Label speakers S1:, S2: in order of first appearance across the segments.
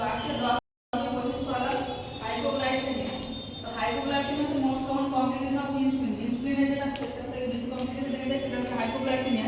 S1: আজকে 10-25 পড়ালাম হাইপোগ্লাইসেমিয়া। তো হাইপোগ্লাইসেমিয়া হচ্ছে most common complication of insulin. ইনসুলিনের যেটা সব থেকে বেশি কমপ্লিকেশন দেখা যায় সেটা হচ্ছে হাইপোগ্লাইসেমিয়া।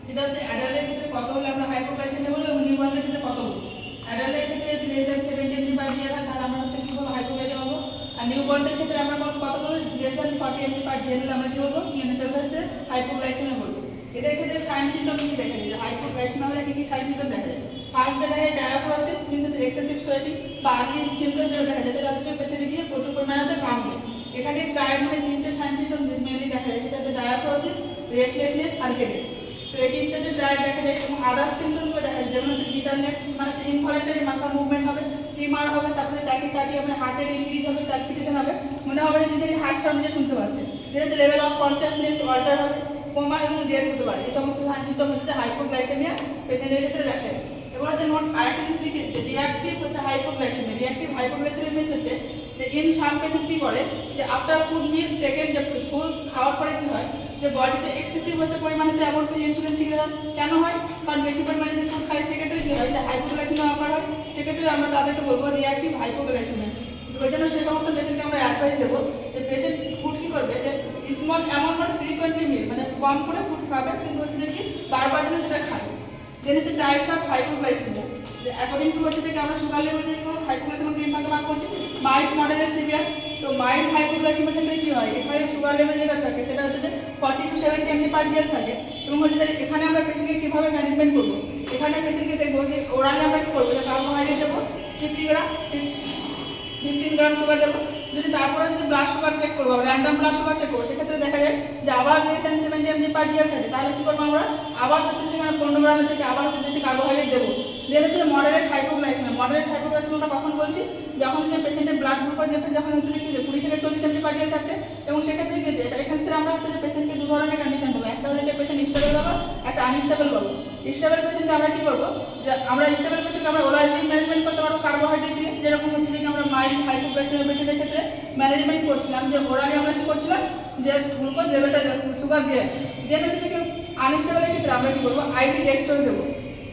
S1: সেটা হচ্ছে অ্যাডাল্টের ক্ষেত্রে কত হলে আমরা হাইপোগ্লাইসেমিয়া বলবো এবং নিউবর্নের ক্ষেত্রে কত বলবো। অ্যাডাল্টের ক্ষেত্রে লেস দ্যান 70 mg/dl হয় তাহলে আমরা হচ্ছে কি বলবো হাইপোগ্লাইসেমিয়া বলবো। আর নিউবর্নের ক্ষেত্রে আমরা কত বলবো লেস দ্যান 40 mg/dl হলে আমরা কি বলবো নিউনেটাল হচ্ছে হাইপোগ্লাইসেমিয়া বলবো। এদের ক্ষেত্রে সাইন সিম্পটম কি দেখা যায় যে হাইপোগ্লাইসেমিয়া হলে কি কি সাইন সিম্পটম দেখা যায়। ফার্স্ট দেখা যায় ডায়াফ্রোসিস মিন্স হচ্ছে এক্সেসিভ সোয়েটিং বা আর্লি সিম্পটম যেটা দেখা যায় সেটা হচ্ছে পেশেন্টে গিয়ে প্রচুর পরিমাণে হচ্ছে ঘামবে। এখানে ট্রায়াড মানে তিনটে সাইন সিম্পটম মেনলি দেখা যায় সেটা হচ্ছে ডায়াফ্রোসিস, রেস্টলেসনেস আর হেডেক। তো এই তিনটে যে ট্রায়াড দেখা যায় এবং আদার সিম্পটমগুলো দেখা যায় যেমন হচ্ছে জিটারনেস মানে হচ্ছে ইনভলিউন্টারি মাসল মুভমেন্ট হবে, ট্রিমার হবে, তারপরে ট্যাকিকার্ডি হবে, হার্টের ইনক্রিজ হবে, প্যালপিটেশন হবে, মনে হবে যে নিজেরই হার্ট সামনে শুনতে পাচ্ছে। যেটা হচ্ছে লেভেল অফ কনসিয়াসনেস অল্টার হবে, কোমা এবং ডেথ হতে পারে। এই সমস্ত সাইন সিম্পটম হচ্ছে হাইপোগ্লাইসেমিয়া পেশেন্টের ক্ষেত্রে দেখা যায়। এবার হচ্ছে নোট আরেকটা জিনিস লিখে দিতে রিঅ্যাক্টিভ হচ্ছে হাইপোগ্লাইসেমিয়া। রিঅ্যাক্টিভ হাইপোগ্লাইসেমিয়া মিন্স হচ্ছে যে ইন সাম পেশেন্ট কি করে যে আফটার ফুড মিল সেকেন্ড যে ফুড খাওয়ার পরে কি হয় যে বডিতে এক্সেসিভ হচ্ছে পরিমাণে যে অ্যাবর্ট ইনসুলিন সিক্রেট কেন হয় কারণ বেশি পরিমাণে যে ফুড খাই সেক্ষেত্রে কি হয় যে হাইপোগ্লাইসেমিয়া অফার হয়। সেক্ষেত্রে আমরা তাদেরকে বলবো রিঅ্যাক্টিভ হাইপোগ্লাইসেমিয়া। ওই জন্য সেই সমস্ত পেশেন্টকে আমরা অ্যাডভাইস দেবো যে পেশেন্ট ফুড কি করবে যে স্মল অ্যামাউন্ট অফ ফ্রিকোয়েন্টলি মিল মানে কম করে ফুড খাবে কিন্তু হচ্ছে যে কি বারবার যেন সেটা খাবে। দেন হচ্ছে types of hypoglycaemia according to হচ্ছে যে আমরা সুগার লেভেল যে হাইপোগ্লাইসেমিয়া তিন ভাগে ভাগ করছি মাইল্ড, মডারেট, সিভিয়ার। তো মাইল্ড হাইপোগ্লাইসেমিয়ার ক্ষেত্রে কি হয় এখানে সুগার লেভেল যেটা থাকে সেটা হচ্ছে যে 40 to 70 mg/dl থাকে এবং হচ্ছে যে এখানে আমরা পেশেন্টকে কীভাবে ম্যানেজমেন্ট করবো এখানে পেশেন্টকে দেখবো যে ওরালে আমরা কী করবো যে কার্বোহাইড্রেট দেবো 15 গ্রাম সুগার দেবো। যদি তারপরে যদি ব্লাড সুগার চেক করবো র্যান্ডম ব্লাড সুগার চেক করবো সেক্ষেত্রে দেখা যায় যে আবার লেস দ্যান 70 mg/dl থাকে তাহলে কী করবো আমরা আবার হচ্ছে সেখানে 15 গ্রামের থেকে আবার হচ্ছে কার্বোহাইড্রেট দেবো। দেন হচ্ছে মডারেট হাইপোগ্লাইসেমিয়া। মডারেট হাইপোগ্লাইসেমিয়া আমরা কখন বলছি যখন যে পেশেন্টের ব্লাড গ্লুকোজ লেভেল যখন হচ্ছে কি 20 থেকে 40 mg/dl থাকছে এবং সেক্ষেত্রে কি যে এক্ষেত্রে আমরা হচ্ছে যে পেশেন্টকে দু ধরনের কন্ডিশন পাবো। একটা হচ্ছে যে পেশেন্ট স্টেবল পাবো, একটা আনস্টেবল পাবো। স্টেবল পেশেন্টে আমরা কি করবো যে আমরা স্টেবল পেশেন্টকে আমরা ওরালি ম্যানেজমেন্ট করতে পারবো কার্বোহাইড্রেট দিয়ে যেরকম হচ্ছে যে আমরা মাইল্ড হাইপোগ্লাইসেমিয়া পেশেন্টের ক্ষেত্রে ম্যানেজমেন্ট করছিলাম যে ওরালি আমরা কি করছিলাম যে গ্লুকোজ লেভেলটা সুগার দিয়ে। দেন হচ্ছে যে আনস্টেবলের ক্ষেত্রে আমরা কি করবো আইভি ডেক্সট্রোজ দেবো।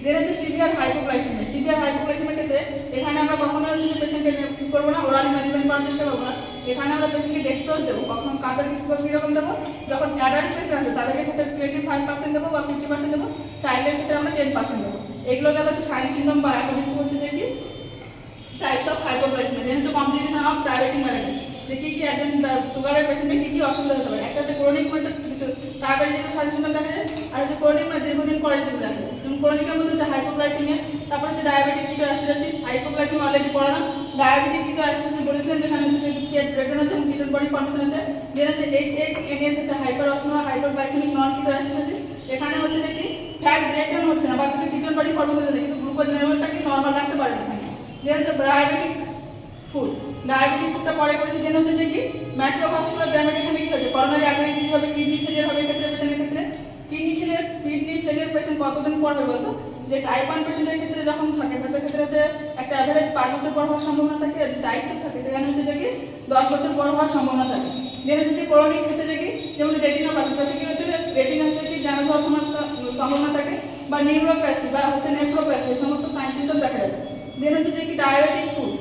S1: দেন হচ্ছে সিভিয়ার হাইপোগ্লাইসেমিয়া। সিভিয়ার হাইপোগ্লাইসেমিয়ার ক্ষেত্রে এখানে আমরা কখনো হচ্ছে যে পেশেন্টকে কী করবো না ওরালি ম্যানেজমেন্ট করার চেষ্টা করবো না। এখানে আমরা পেশেন্টকে ডেক্সট্রোজ দেবো। কখন কাদের গ্লুকোজ কীরকম দেবো যখন অ্যাডাল্ট পেশেন্ট আসবে তাদেরকে ক্ষেত্রে 25% দেবো বা 50% দেবো, চাইল্ডের ক্ষেত্রে আমরা 10% দেবো। এগুলো গেল হচ্ছে সাইন সিন্ড্রোম বা অ্যাকর্ডিং টু হচ্ছে যে কি টাইপস অফ হাইপোগ্লাইসেমিয়া। দেন হচ্ছে কমপ্লিকেশন অফ ডায়াবেটিক মেলাইটিস যে কী কী একজন সুগারের পেশেন্টের কী কী অসুবিধা হতে পারে। একটা হচ্ছে ক্রনিক মানে কিছু তাড়াতাড়ি যেগুলো সাইন সিন্ড্রোম দেখা যায় আর হচ্ছে ক্রনিক মানে দীর্ঘদিন পরে যেগুলো দেখা যায়। যেমন ক্রনিকের মধ্যে হচ্ছে হাইপোগ্লাইসেমিয়া, তারপর হচ্ছে ডায়াবেটিক কিটোঅ্যাসিডোসিস। হাইপোগ্লাইসেমিয়া অলরেডি পড়ালাম। ডায়াবেটিক কিটোঅ্যাসিডোসিস বলেছিলেন যেখানে হচ্ছে যে ব্রেকডাউন হচ্ছে এবং কিটোন বডি ফর্মেশন হচ্ছে। দেন হচ্ছে NAS হচ্ছে হাইপার অসমোলার হাইপোগ্লাইসেমিক নন কিটোঅ্যাসিডোসিস। এখানে হচ্ছে যে কি ফ্যাট ব্রেকডাউন হচ্ছে না বা হচ্ছে কিটোন বডি ফর্মেশন হচ্ছে কিন্তু গ্লুকোজ লেভেলটাকে নর্মাল রাখতে পারে না। দেন হচ্ছে ডায়াবেটিক ফুড। ডায়াবেটিক ফুডটা পরে করেছি। দেন হচ্ছে যে কি ম্যাক্রোভাস্কুলার ড্যামেজ এখানে কি হচ্ছে করোনারি আর্টারি ডিজিজ হবে, কিডনি ফেলিয়ার হবে। এক্ষেত্রে পেশেন্টের ক্ষেত্রে কিডনি ফেলিয়ার পেশেন্ট কতদিন পর হবে বলতো যে টাইপ 1 পেশেন্টের ক্ষেত্রে যখন থাকে তাদের ক্ষেত্রে হচ্ছে একটা অ্যাভারেজ 5 বছর পর হওয়ার সম্ভাবনা থাকে। যে টাইপ 2 থাকে সেখানে হচ্ছে যে কি 10 বছর পর হওয়ার সম্ভাবনা থাকে। দেন হচ্ছে যে ক্রনিক হচ্ছে যে কি যেমন রেটিনোপ্যাথি যাতে কি হচ্ছে রেটিনা হচ্ছে কি ড্যামেজ হওয়ার সম্ভাবনা থাকে বা নিউরোপ্যাথি বা হচ্ছে নেফ্রোপ্যাথি এই সমস্ত সাইন সিম্পটম দেখা যায়। দেন হচ্ছে যে কি ডায়াবেটিক ফুড।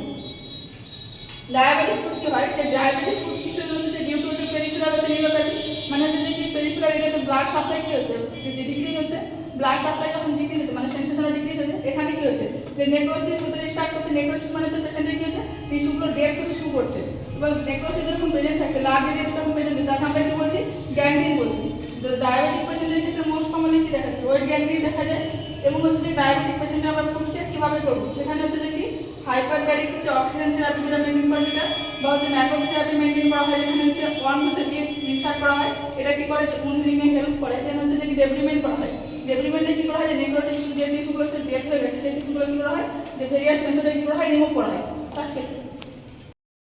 S1: ডায়াবেটিক ফুড কি হয় যে ডায়াবেটিক ফুড কিছু হচ্ছে যে ডিউ টু যে পেরিফেরাল হচ্ছে নিউরোপ্যাথি মানে হচ্ছে যে কি পেরিফেরাল এরিয়াতে ব্লাড সাপ্লাই কি হচ্ছে যে ডিক্রিজ হচ্ছে। ব্লাড সাপ্লাই যখন ডিক্রিজ হচ্ছে মানে সেন্সেশনাল ডিক্রিজ হচ্ছে এখানে কি হচ্ছে যে নেক্রোসিস হতে স্টার্ট করছে। নেক্রোসিস মানে হচ্ছে পেশেন্টের কি হচ্ছে টিস্যুগুলো ডেড হতে শুরু করছে এবং নেক্রোসিস যখন প্রেজেন্ট থাকছে লার্জ এরিয়াতে যখন প্রেজেন্ট তাকে আমরা কি বলছি গ্যাংগ্রিন বলছি। তো ডায়াবেটিক পেশেন্টের ক্ষেত্রে মোস্ট কমনলি কি দেখা যায় ওয়েট গ্যাংগ্রিন দেখা যায়। এবং হচ্ছে যে ডায়াবেটিক পেশেন্টে আমরা ফুড কেয়ার কীভাবে করবো সেখানে হচ্ছে যে কি হাইপারব্যারিক হচ্ছে অক্সিজেন থেরাপি যেটা মেনটেন করে সেটা বা হচ্ছে ম্যাকোড থেরাপি মেনটেন করা হয় যেখানে হচ্ছে হচ্ছে ইনসার্ট করা হয়। এটা কি করে উইন্ডিংয়ে হেল্প করে। দেন হচ্ছে যে ডেভরিমেন্ট করা হয়। ডেভরিমেন্টে কি করা হয় যে নেক্রোটিক যে টিস্যুগুলো ডেথ হয়ে গেছে সেই টিস্যুগুলো কি করা হয় যে ভেরিয়াস মেথডে কি করা হয় রিমুভ করা হয়।